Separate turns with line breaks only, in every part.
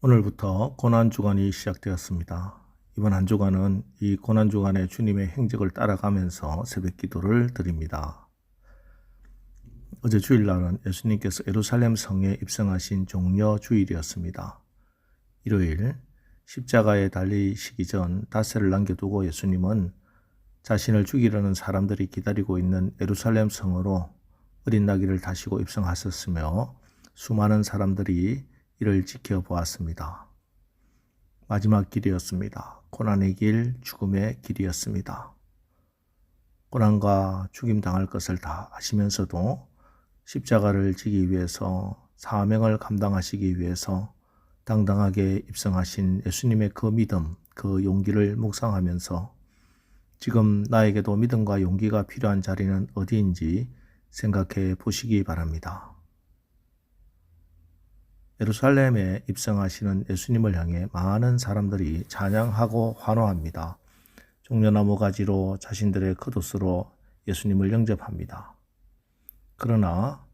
오늘부터 고난주간이 시작되었습니다. 이번 한 주간은 이 고난주간의 주님의 행적을 따라가면서 새벽 기도를 드립니다. 어제 주일날은 예수님께서 예루살렘 성에 입성하신 종려 주일이었습니다. 일요일 십자가에 달리시기 전 닷새를 남겨두고 예수님은 자신을 죽이려는 사람들이 기다리고 있는 예루살렘 성으로 어린 나귀를 타시고 입성하셨으며 수많은 사람들이 이를 지켜보았습니다. 마지막 길이었습니다. 고난의 길, 죽음의 길이었습니다. 고난과 죽임 당할 것을 다 아시면서도 십자가를 지기 위해서, 사명을 감당하시기 위해서 당당하게 입성하신 예수님의 그 믿음, 그 용기를 묵상하면서 지금 나에게도 믿음과 용기가 필요한 자리는 어디인지 생각해 보시기 바랍니다. 예루살렘에 입성하시는 예수님을 향해 많은 사람들이 찬양하고 환호합니다. 종려나무 가지로 자신들의 겉옷으로 예수님을 영접합니다. 그러나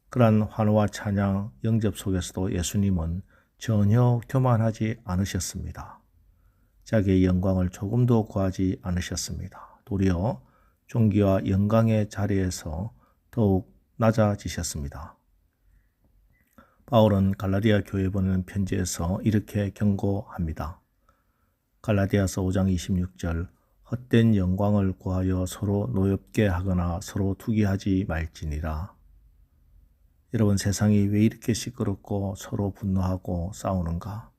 그러한 환호와 찬양, 영접 속에서도 예수님은 전혀 교만하지 않으셨습니다. 자기의 영광을 조금도 구하지 않으셨습니다. 도리어 존귀와 영광의 자리에서 더욱 낮아지셨습니다. 바울은 갈라디아 교회에 보내는 편지에서 이렇게 경고합니다. 갈라디아서 5장 26절 헛된 영광을 구하여 서로 노엽게 하거나 서로 투기하지 말지니라. 여러분, 세상이 왜 이렇게 시끄럽고 서로 분노하고 싸우는가?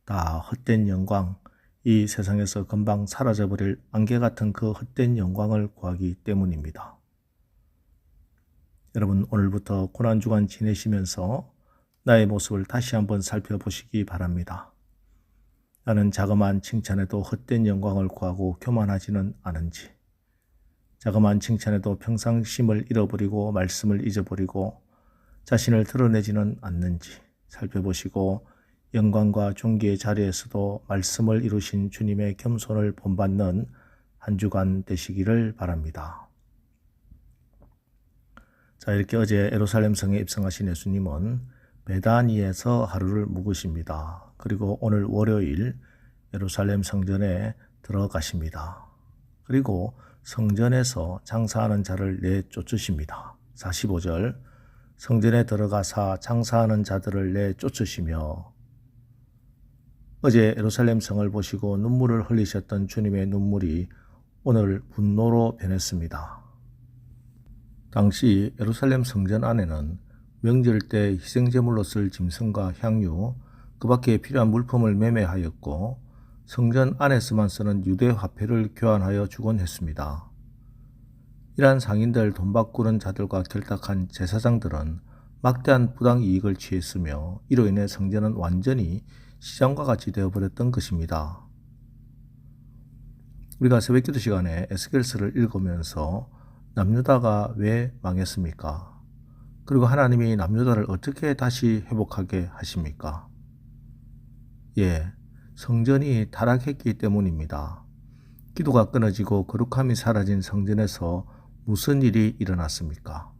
다 헛된 영광, 이 세상에서 금방 사라져버릴 안개 같은 그 헛된 영광을 구하기 때문입니다. 여러분, 오늘부터 고난주간 지내시면서 나의 모습을 다시 한번 살펴보시기 바랍니다. 나는 자그마한 칭찬에도 헛된 영광을 구하고 교만하지는 않은지, 자그마한 칭찬에도 평상심을 잃어버리고 말씀을 잊어버리고 자신을 드러내지는 않는지 살펴보시고 영광과 존귀의 자리에서도 말씀을 이루신 주님의 겸손을 본받는 한 주간 되시기를 바랍니다. 자, 이렇게 어제 예루살렘 성에 입성하신 예수님은 베다니에서 하루를 묵으십니다. 그리고 오늘 월요일 예루살렘 성전에 들어가십니다. 그리고 성전에서 장사하는 자를 내쫓으십니다. 45절 성전에 들어가사 장사하는 자들을 내쫓으시며 어제 예루살렘 성을 보시고 눈물을 흘리셨던 주님의 눈물이 오늘 분노로 변했습니다. 당시 예루살렘 성전 안에는 명절 때 희생제물로 쓸 짐승과 향유, 그 밖에 필요한 물품을 매매하였고 성전 안에서만 쓰는 유대 화폐를 교환하여 주곤 했습니다. 이러한 상인들 돈 바꾸는 자들과 결탁한 제사장들은 막대한 부당 이익을 취했으며 이로 인해 성전은 완전히 시장과 같이 되어버렸던 것입니다. 우리가 새벽기도 시간에 에스겔서를 읽으면서 남유다가 왜 망했습니까? 그리고 하나님이 남유다를 어떻게 다시 회복하게 하십니까? 성전이 타락했기 때문입니다. 기도가 끊어지고 거룩함이 사라진 성전에서 무슨 일이 일어났습니까?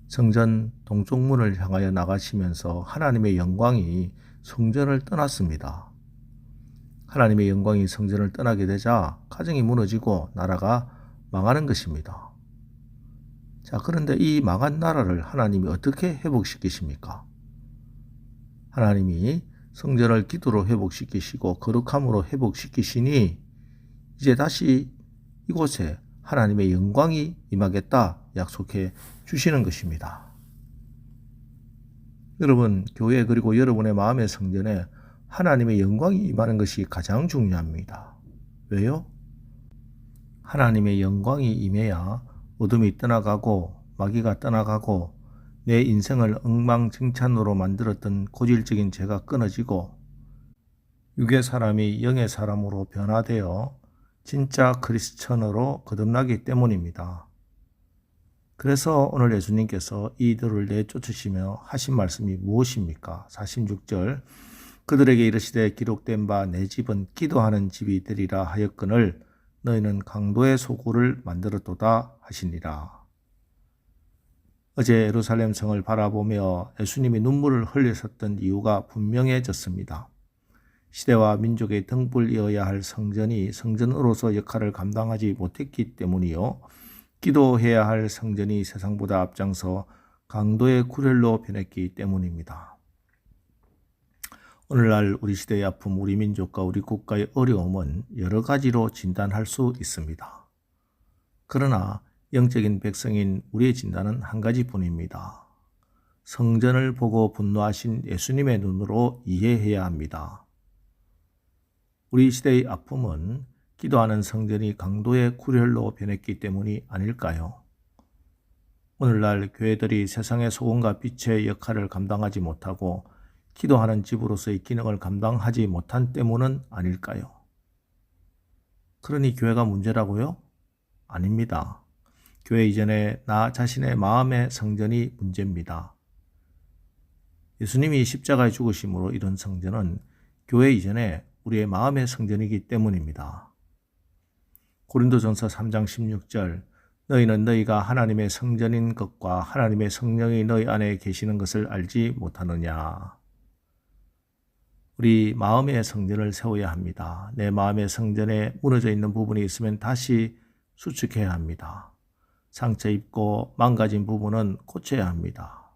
성전 동쪽 문을 향하여 나가시면서 하나님의 영광이 성전을 떠났습니다. 하나님의 영광이 성전을 떠나게 되자 가정이 무너지고 나라가 망하는 것입니다. 자, 그런데 이 망한 나라를 하나님이 어떻게 회복시키십니까? 하나님이 성전을 기도로 회복시키시고 거룩함으로 회복시키시니 이제 다시 이곳에 하나님의 영광이 임하겠다 약속해 주시는 것입니다. 여러분, 교회 그리고 여러분의 마음의 성전에 하나님의 영광이 임하는 것이 가장 중요합니다. 왜요? 하나님의 영광이 임해야 어둠이 떠나가고 마귀가 떠나가고 내 인생을 엉망진창으로 만들었던 고질적인 죄가 끊어지고 육의 사람이 영의 사람으로 변화되어 진짜 크리스천으로 거듭나기 때문입니다. 그래서 오늘 예수님께서 이들을 내쫓으시며 하신 말씀이 무엇입니까? 46절 그들에게 이르시되 기록된 바 내 집은 기도하는 집이 되리라 하였거늘 너희는 강도의 소굴을 만들었도다 하시니라. 어제 예루살렘 성을 바라보며 예수님이 눈물을 흘리셨던 이유가 분명해졌습니다. 시대와 민족의 등불 이어야 할 성전이 성전으로서 역할을 감당하지 못했기 때문이요. 기도해야 할 성전이 세상보다 앞장서 강도의 구렬로 변했기 때문입니다. 오늘날 우리 시대의 아픔, 우리 민족과 우리 국가의 어려움은 여러 가지로 진단할 수 있습니다. 그러나 영적인 백성인 우리의 진단은 한 가지뿐입니다. 성전을 보고 분노하신 예수님의 눈으로 이해해야 합니다. 우리 시대의 아픔은 기도하는 성전이 강도의 구렬로 변했기 때문이 아닐까요? 오늘날 교회들이 세상의 소금과 빛의 역할을 감당하지 못하고 기도하는 집으로서의 기능을 감당하지 못한 때문은 아닐까요? 그러니 교회가 문제라고요? 아닙니다. 교회 이전에 나 자신의 마음의 성전이 문제입니다. 예수님이 십자가에 죽으심으로 이룬 성전은 교회 이전에 우리의 마음의 성전이기 때문입니다. 고린도전서 3장 16절 너희는 너희가 하나님의 성전인 것과 하나님의 성령이 너희 안에 계시는 것을 알지 못하느냐. 우리 마음의 성전을 세워야 합니다. 내 마음의 성전에 무너져 있는 부분이 있으면 다시 수축해야 합니다. 상처 입고 망가진 부분은 고쳐야 합니다.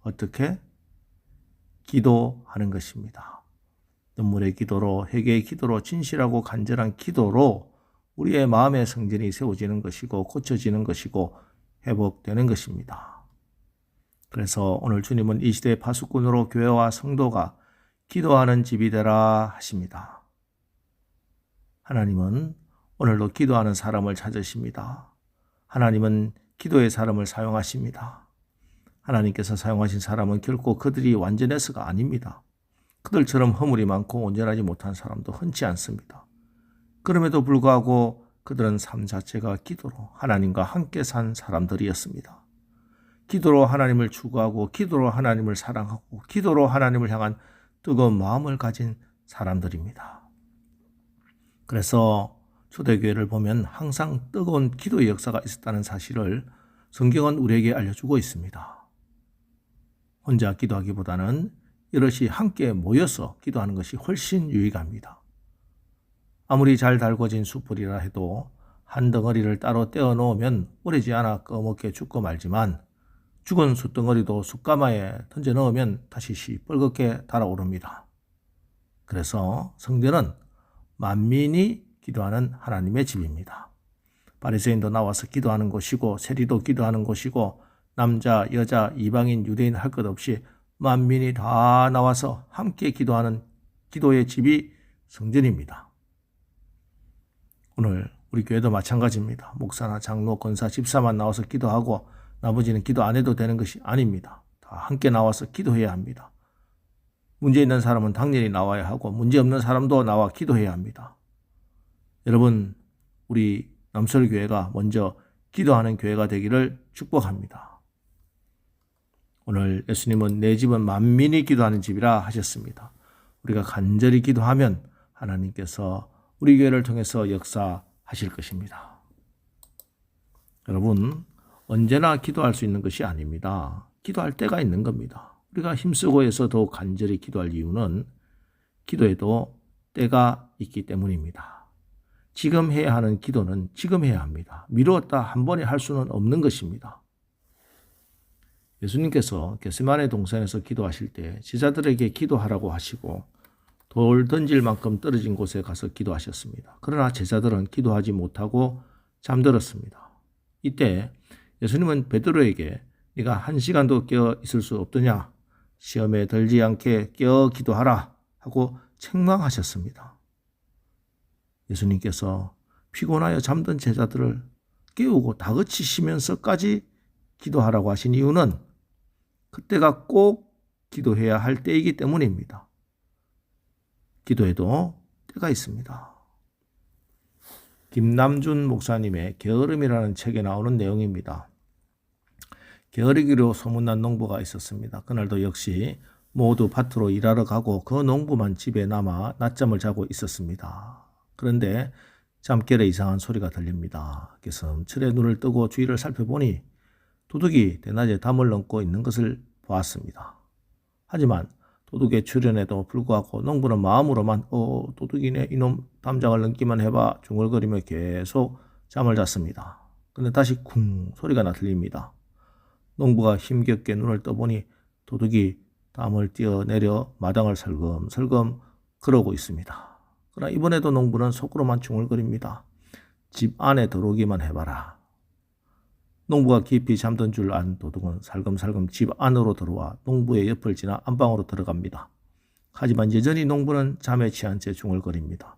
어떻게? 기도하는 것입니다. 눈물의 기도로, 회개의 기도로, 진실하고 간절한 기도로 우리의 마음의 성전이 세워지는 것이고 고쳐지는 것이고 회복되는 것입니다. 그래서 오늘 주님은 이 시대의 파수꾼으로 교회와 성도가 기도하는 집이 되라 하십니다. 하나님은 오늘도 기도하는 사람을 찾으십니다. 하나님은 기도의 사람을 사용하십니다. 하나님께서 사용하신 사람은 결코 그들이 완전해서가 아닙니다. 그들처럼 허물이 많고 온전하지 못한 사람도 흔치 않습니다. 그럼에도 불구하고 그들은 삶 자체가 기도로 하나님과 함께 산 사람들이었습니다. 기도로 하나님을 추구하고 기도로 하나님을 사랑하고 기도로 하나님을 향한 뜨거운 마음을 가진 사람들입니다. 그래서 초대교회를 보면 항상 뜨거운 기도의 역사가 있었다는 사실을 성경은 우리에게 알려주고 있습니다. 혼자 기도하기보다는 여럿이 함께 모여서 기도하는 것이 훨씬 유익합니다. 아무리 잘 달궈진 숯불이라 해도 한 덩어리를 따로 떼어 놓으면 오래지 않아 꺼먹게 죽고 말지만 죽은 숯덩어리도 숯가마에 던져 넣으면 다시 시뻘겋게 달아오릅니다. 그래서 성전은 만민이 기도하는 하나님의 집입니다. 바리새인도 나와서 기도하는 곳이고 세리도 기도하는 곳이고 남자, 여자, 이방인, 유대인 할 것 없이 만민이 다 나와서 함께 기도하는 기도의 집이 성전입니다. 오늘 우리 교회도 마찬가지입니다. 목사나 장로, 권사, 집사만 나와서 기도하고 나머지는 기도 안 해도 되는 것이 아닙니다. 다 함께 나와서 기도해야 합니다. 문제 있는 사람은 당연히 나와야 하고 문제 없는 사람도 나와 기도해야 합니다. 여러분, 우리 남설교회가 먼저 기도하는 교회가 되기를 축복합니다. 오늘 예수님은 내 집은 만민이 기도하는 집이라 하셨습니다. 우리가 간절히 기도하면 하나님께서 우리 교회를 통해서 역사하실 것입니다. 여러분, 언제나 기도할 수 있는 것이 아닙니다. 기도할 때가 있는 겁니다. 우리가 힘쓰고 해서 더 간절히 기도할 이유는 기도에도 때가 있기 때문입니다. 지금 해야 하는 기도는 지금 해야 합니다. 미루었다 한 번에 할 수는 없는 것입니다. 예수님께서 겟세마네 동산에서 기도하실 때 제자들에게 기도하라고 하시고 돌 던질 만큼 떨어진 곳에 가서 기도하셨습니다. 그러나 제자들은 기도하지 못하고 잠들었습니다. 이때 예수님은 베드로에게 네가 1시간도 깨어 있을 수 없더냐? 시험에 들지 않게 깨어 기도하라 하고 책망하셨습니다. 예수님께서 피곤하여 잠든 제자들을 깨우고 다그치시면서까지 기도하라고 하신 이유는 그때가 꼭 기도해야 할 때이기 때문입니다. 기도에도 때가 있습니다. 김남준 목사님의 게으름이라는 책에 나오는 내용입니다. 게으르기로 소문난 농부가 있었습니다. 그날도 역시 모두 밭으로 일하러 가고 그 농부만 집에 남아 낮잠을 자고 있었습니다. 그런데 잠결에 이상한 소리가 들립니다. 그래서 철에 눈을 뜨고 주위를 살펴보니 도둑이 대낮에 담을 넘고 있는 것을 보았습니다. 하지만 도둑의 출현에도 불구하고 농부는 마음으로만 도둑이네 이놈 담장을 넘기만 해봐 중얼거리며 계속 잠을 잤습니다. 근데 다시 쿵 소리가 들립니다. 농부가 힘겹게 눈을 떠보니 도둑이 담을 뛰어내려 마당을 설금설금 걸어오고 있습니다. 그러나 이번에도 농부는 속으로만 중얼거립니다. 집 안에 들어오기만 해봐라. 농부가 깊이 잠든 줄 안 도둑은 살금살금 집 안으로 들어와 농부의 옆을 지나 안방으로 들어갑니다. 하지만 여전히 농부는 잠에 취한 채 중얼거립니다.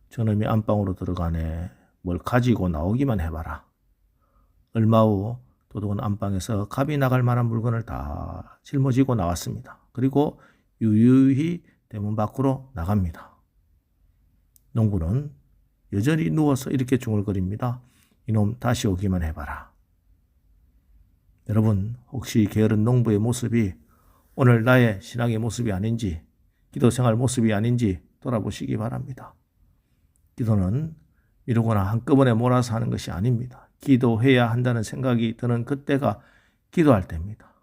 저놈이 안방으로 들어가네. 뭘 가지고 나오기만 해봐라. 얼마 후 도둑은 안방에서 값이 나갈 만한 물건을 다 짊어지고 나왔습니다. 그리고 유유히 대문 밖으로 나갑니다. 농부는 여전히 누워서 이렇게 중얼거립니다. 이놈 다시 오기만 해봐라. 여러분, 혹시 게으른 농부의 모습이 오늘 나의 신앙의 모습이 아닌지, 기도생활 모습이 아닌지 돌아보시기 바랍니다. 기도는 미루거나 한꺼번에 몰아서 하는 것이 아닙니다. 기도해야 한다는 생각이 드는 그때가 기도할 때입니다.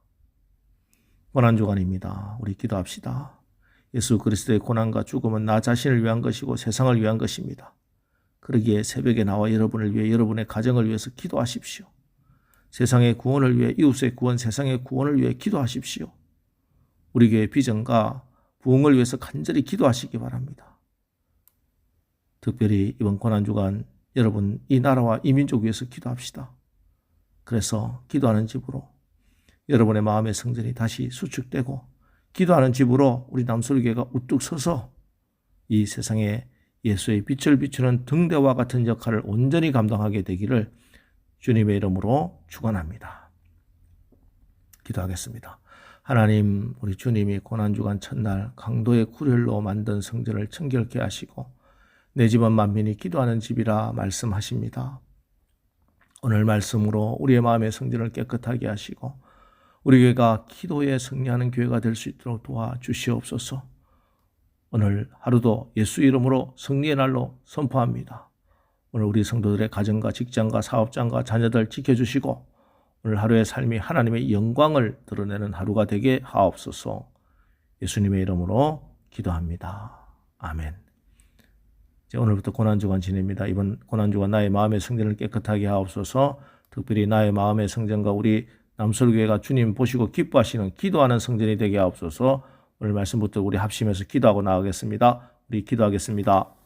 고난주간입니다. 우리 기도합시다. 예수 그리스도의 고난과 죽음은 나 자신을 위한 것이고 세상을 위한 것입니다. 그러기에 새벽에 나와 여러분을 위해 여러분의 가정을 위해서 기도하십시오. 세상의 구원을 위해 이웃의 구원, 세상의 구원을 위해 기도하십시오. 우리 교회 비전과 부흥을 위해서 간절히 기도하시기 바랍니다. 특별히 이번 고난주간 여러분 이 나라와 이 민족 위해서 기도합시다. 그래서 기도하는 집으로 여러분의 마음의 성전이 다시 수축되고 기도하는 집으로 우리 남솔교회가 우뚝 서서 이 세상에 예수의 빛을 비추는 등대와 같은 역할을 온전히 감당하게 되기를 주님의 이름으로 축원합니다. 기도하겠습니다. 하나님, 우리 주님이 고난주간 첫날 강도의 굴혈로 만든 성전을 청결케 하시고 내 집은 만민이 기도하는 집이라 말씀하십니다. 오늘 말씀으로 우리의 마음의 성전을 깨끗하게 하시고 우리 교회가 기도에 승리하는 교회가 될 수 있도록 도와주시옵소서. 오늘 하루도 예수 이름으로 승리의 날로 선포합니다. 오늘 우리 성도들의 가정과 직장과 사업장과 자녀들 지켜주시고 오늘 하루의 삶이 하나님의 영광을 드러내는 하루가 되게 하옵소서. 예수님의 이름으로 기도합니다. 아멘. 이제 오늘부터 고난주간 지냅니다. 이번 고난주간 나의 마음의 성전을 깨끗하게 하옵소서. 특별히 나의 마음의 성전과 우리 남솔교회가 주님 보시고 기뻐하시는 기도하는 성전이 되게 하옵소서. 오늘 말씀부터 우리 합심해서 기도하고 나가겠습니다. 우리 기도하겠습니다.